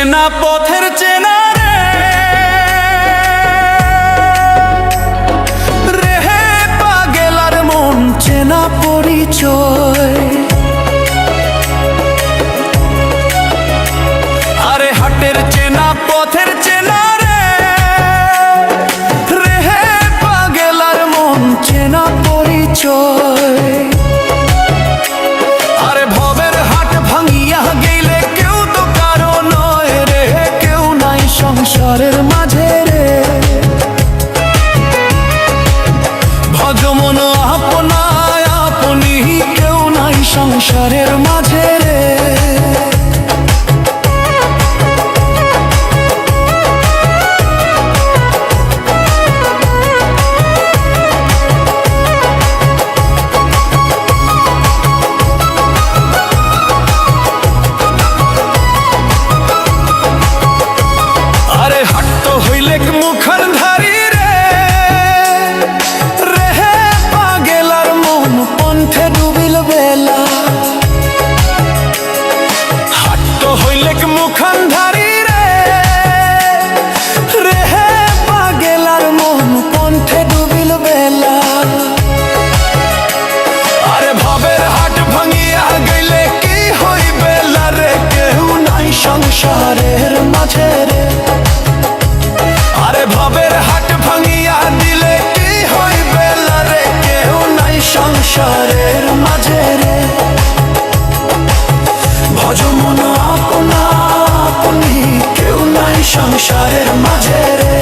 চেনা পথের চেনা রে হে পাগেলার মন চেনা পরিচয়। আরে হাটের চেনা পথের চেনা রে হে পাগেলার মন চেনা পরিচয়। আরে ভবের হাট ভাঙিয়া গেলে কেউ তো কারো নয় রে, কেউ নাই সংসারের মাঝে রে। ভজ মন আপনায় আপনি, কেউ নাই সংসারের মাঝে রে। মুখান ধারি রে রে হে পাগেলার মন পন্থে ডুবিল বেলা। হাট্ট হইলে মুখান ধারি রে রে হে পাগেলার মন পন্থে ডুবিল বেলা। আরে ভবের হাট ভাঙিয়া গেলে কি হইবে রে, কেউ নাই সংসারের মাঝে রে। আরে ভবের হাট ভাঙিয়া দিলে কি হইবে রে, কেউ নাই সংসারের মাঝে রে। ভজ মন আপনা আপনি, কেউ নাই সংসারের মাঝে রে।